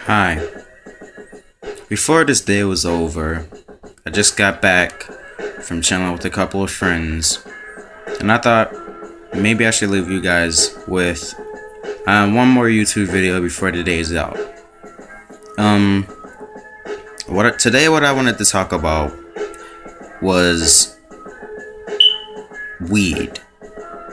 Hi. Before this day was over, I just got back from chilling with a couple of friends, and I thought maybe I should leave you guys with one more YouTube video before the day is out. What I wanted to talk about was weed.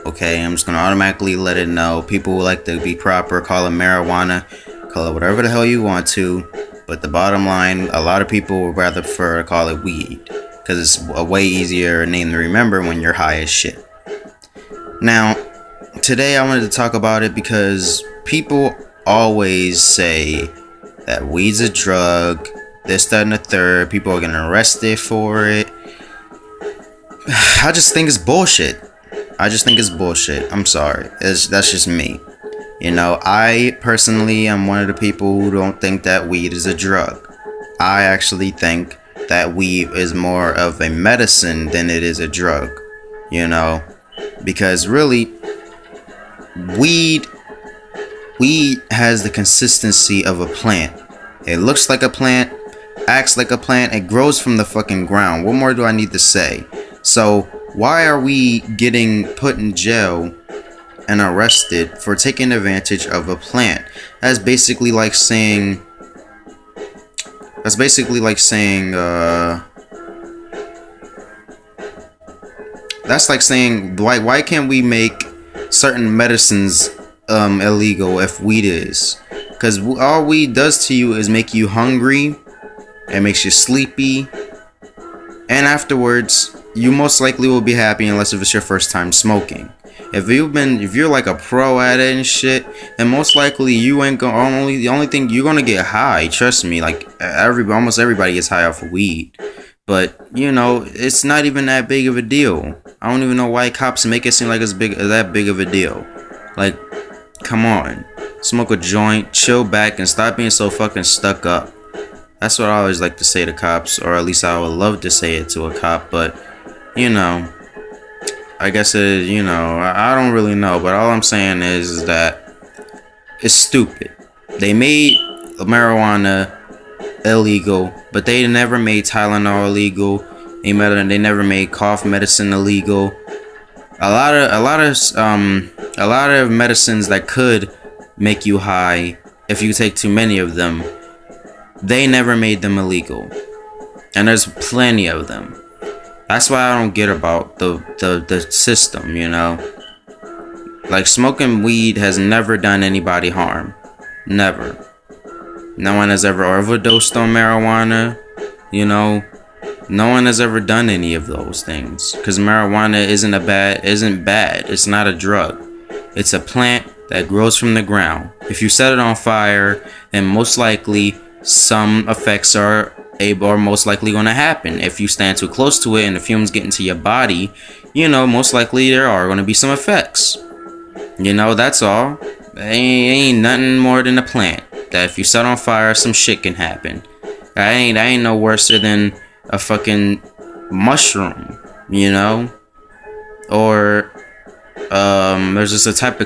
Okay, I'm just gonna automatically let it know. People who like to be proper, call it marijuana, call it whatever the hell you want to. But the bottom line, a lot of people would rather prefer to call it weed because it's a way easier name to remember when you're high as shit. Now, today I wanted to talk about it because people always say that weed's a drug, this, that, and the third. People are getting arrested for it. I just think it's bullshit. I'm sorry. That's just me. You know, I personally am one of the people who don't think that weed is a drug. I actually think that weed is more of a medicine than it is a drug. You know, because really, weed has the consistency of a plant. It looks like a plant, acts like a plant, it grows from the fucking ground. What more do I need to say? So why are we getting put in jail and arrested for taking advantage of a plant? That's basically like saying why can't we make certain medicines illegal if weed is? Because all weed does to you is make you hungry, it makes you sleepy, and afterwards you most likely will be happy unless if it's your first time smoking. If you're like a pro at it and shit, then most likely you ain't gonna the only thing you're gonna get high. Trust me, like almost everybody gets high off of weed, but you know it's not even that big of a deal. I don't even know why cops make it seem like it's that big of a deal. Like, come on, smoke a joint, chill back, and stop being so fucking stuck up. That's what I always like to say to cops, or at least I would love to say it to a cop, but you know, I guess I don't really know, but all I'm saying is that it's stupid. They made marijuana illegal, but they never made Tylenol illegal. They never made cough medicine illegal. A lot of medicines that could make you high if you take too many of them, they never made them illegal, and there's plenty of them. That's why I don't get about the system, you know. Like, smoking weed has never done anybody harm. Never. No one has ever overdosed on marijuana, you know. No one has ever done any of those things. Because marijuana isn't bad. It's not a drug. It's a plant that grows from the ground. If you set it on fire, then most likely some effects are most likely going to happen. If you stand too close to it and the fumes get into your body, you know, most likely there are going to be some effects. You know, that's all. Ain't nothing more than a plant that if you set on fire, some shit can happen. That ain't no worse than a fucking mushroom, you know? Or there's just a type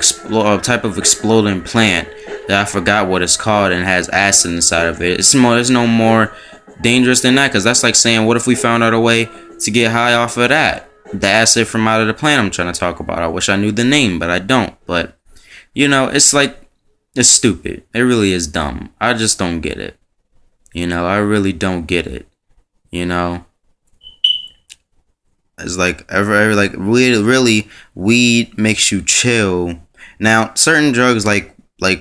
of exploding plant that I forgot what it's called and has acid inside of it. It's no more dangerous than that, because that's like saying, what if we found out a way to get high off of that, the acid from out of the plant I'm trying to talk about? I wish I knew the name, but I don't. But you know, it's stupid. It really is dumb. I just don't get it. You know, I really don't get it. You know, it's like really weed makes you chill. Now certain drugs like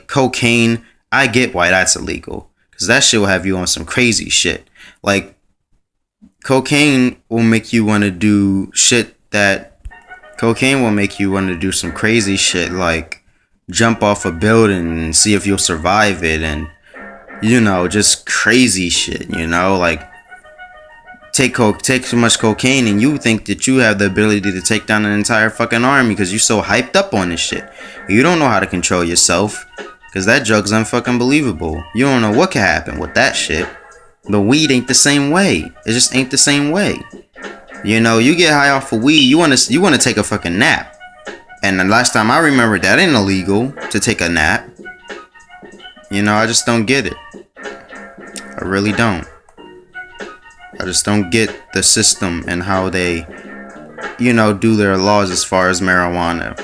cocaine, I get why that's illegal, because that shit will have you on some crazy shit. Like, cocaine will make you want to do some crazy shit, like jump off a building and see if you'll survive it, and you know, just crazy shit, you know, like take too much cocaine and you think that you have the ability to take down an entire fucking army because you're so hyped up on this shit. You don't know how to control yourself, because that drug's unfucking believable. You don't know what can happen with that shit. But weed ain't the same way. It just ain't the same way. You know, you get high off of weed, you wanna take a fucking nap. And the last time I remember, that ain't illegal to take a nap. You know, I just don't get it. really don't. I just don't get the system and how they, do their laws as far as marijuana.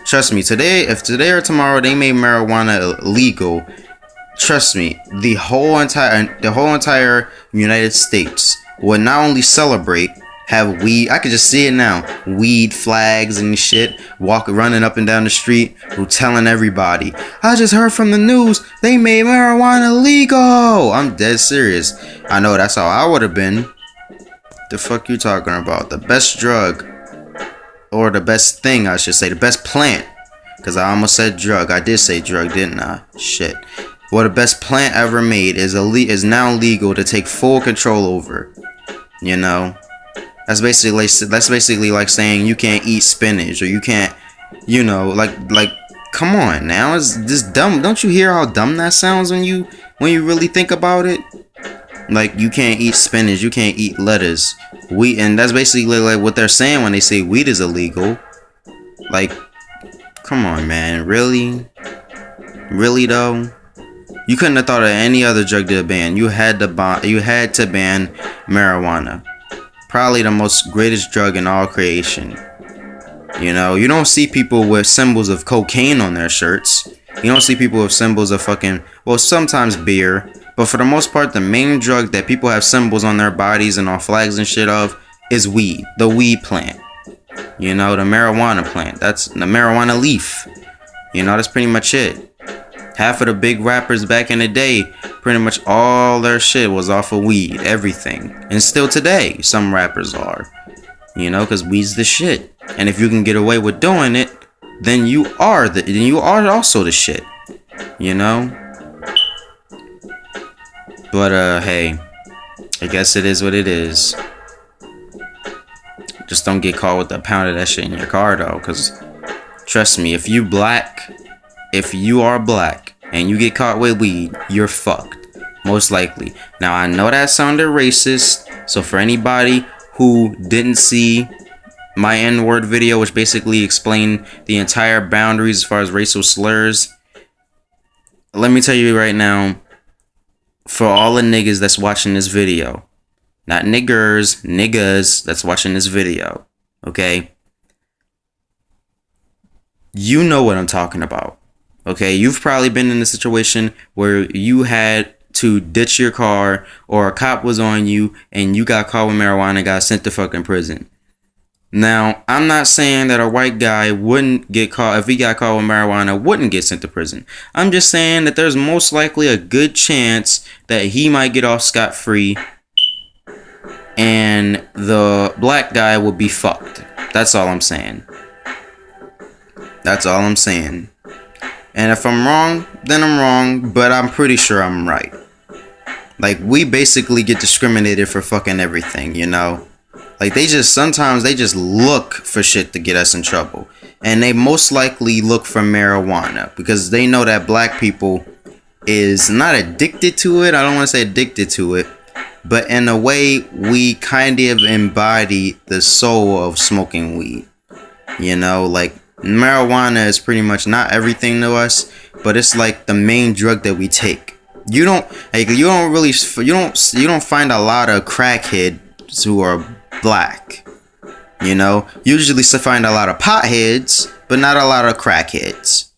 Trust me, if today or tomorrow they made marijuana illegal, trust me, the whole entire United States would not only celebrate, have weed. I could just see it now. Weed flags and shit, running up and down the street, telling everybody, I just heard from the news they made marijuana legal. I'm dead serious. I know that's how I would have been. The fuck you talking about? The best drug, or the best thing, I should say, the best plant. Because I almost said drug. I did say drug, didn't I? Shit. Well, the best plant ever made is now legal to take full control over. That's basically like saying you can't eat spinach, or you can't, like come on now, it's just dumb. Don't you hear how dumb that sounds when you really think about it? Like, you can't eat spinach, you can't eat lettuce, wheat, and that's basically like what they're saying when they say weed is illegal. Like, come on, man, really though? You couldn't have thought of any other drug to ban. You had to ban marijuana. Probably the most greatest drug in all creation. You don't see people with symbols of cocaine on their shirts. You don't see people with symbols of sometimes beer. But for the most part, the main drug that people have symbols on their bodies and on flags and shit of is weed. The weed plant. The marijuana plant. That's the marijuana leaf. That's pretty much it. Half of the big rappers back in the day, pretty much all their shit was off of weed, everything. And still today, some rappers are. Because weed's the shit. And if you can get away with doing it, then you are also the shit. But hey, I guess it is what it is. Just don't get caught with a pound of that shit in your car though, because trust me, if you are black and you get caught with weed, you're fucked. Most likely. Now, I know that sounded racist, so for anybody who didn't see my N-word video, which basically explained the entire boundaries as far as racial slurs, let me tell you right now, for all the niggas that's watching this video, not niggas that's watching this video, okay? You know what I'm talking about. Okay, you've probably been in a situation where you had to ditch your car, or a cop was on you and you got caught with marijuana and got sent to fucking prison. Now, I'm not saying that a white guy wouldn't get caught, if he got caught with marijuana, wouldn't get sent to prison. I'm just saying that there's most likely a good chance that he might get off scot-free and the black guy will be fucked. That's all I'm saying. That's all I'm saying. And if I'm wrong, then I'm wrong, but I'm pretty sure I'm right. Like, we basically get discriminated for fucking everything, Like, sometimes they just look for shit to get us in trouble. And they most likely look for marijuana because they know that black people is not addicted to it. I don't want to say addicted to it, but in a way, we kind of embody the soul of smoking weed. Like, marijuana is pretty much not everything to us, but it's like the main drug that we take. You don't find a lot of crackheads who are black. Usually find a lot of potheads, but not a lot of crackheads.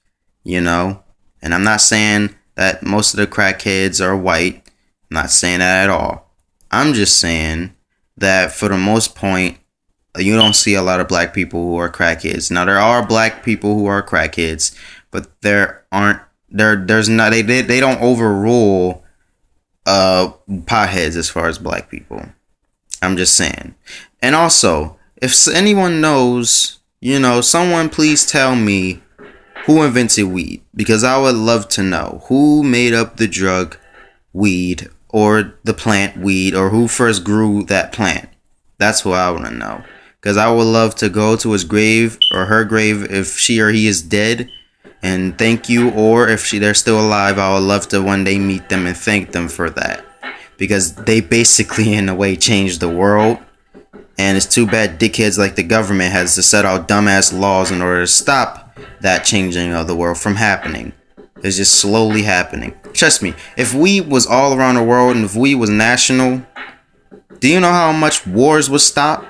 And I'm not saying that most of the crackheads are white. I'm not saying that at all. I'm just saying that for the most part, you don't see a lot of black people who are crackheads. Now, there are black people who are crackheads, but they don't overrule potheads as far as black people. I'm just saying. And also, if anyone knows, someone please tell me who invented weed, because I would love to know who made up the drug weed, or the plant weed, or who first grew that plant. That's what I want to know. Because I would love to go to his grave or her grave if she or he is dead and thank you. Or if they're still alive, I would love to one day meet them and thank them for that. Because they basically, in a way, changed the world. And it's too bad dickheads like the government has to set out dumbass laws in order to stop that changing of the world from happening. It's just slowly happening. Trust me, if weed was all around the world and if weed was national, do you know how much wars would stop?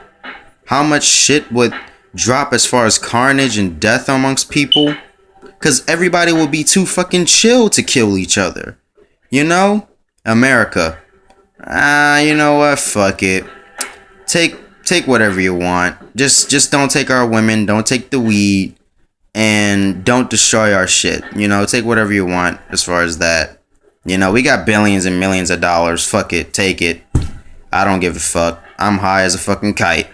How much shit would drop as far as carnage and death amongst people? Because everybody would be too fucking chill to kill each other. You know? America. You know what? Fuck it. Take whatever you want. Just don't take our women, don't take the weed, and don't destroy our shit. You know, take whatever you want as far as that. You know, we got billions and millions of dollars. Fuck it, take it. I don't give a fuck. I'm high as a fucking kite.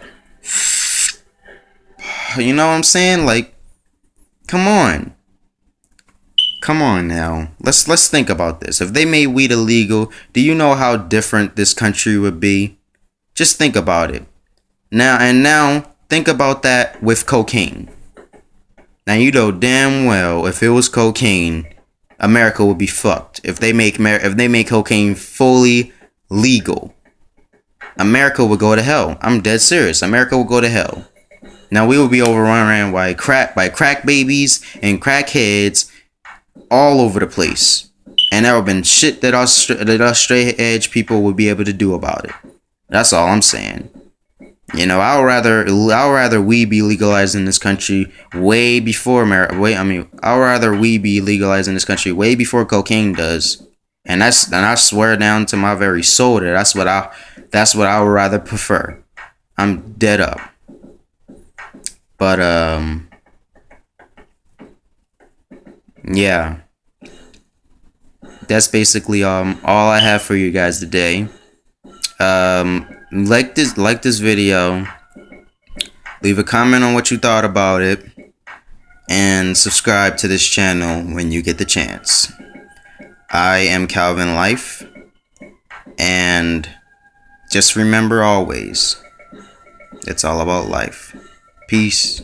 You know what I'm saying? Like, come on. Come on now. Let's think about this. If they made weed illegal, do you know how different this country would be? Just think about it. Now think about that with cocaine. Now you know damn well if it was cocaine, America would be fucked. If they make cocaine fully legal, America would go to hell. I'm dead serious. America will go to hell. Now we will be overrun by crack babies and crackheads all over the place, and there would have been shit that us straight edge people would be able to do about it. That's all I'm saying. You know, I'll rather weed be legalized in this country way before I'll rather weed be legalized in this country way before cocaine does, and I swear down to my very soul that that's what I would rather prefer. I'm dead up. But yeah, that's basically all I have for you guys today. Like this video, leave a comment on what you thought about it, and subscribe to this channel when you get the chance. I am Calvin Life, and just remember always, it's all about life. Peace.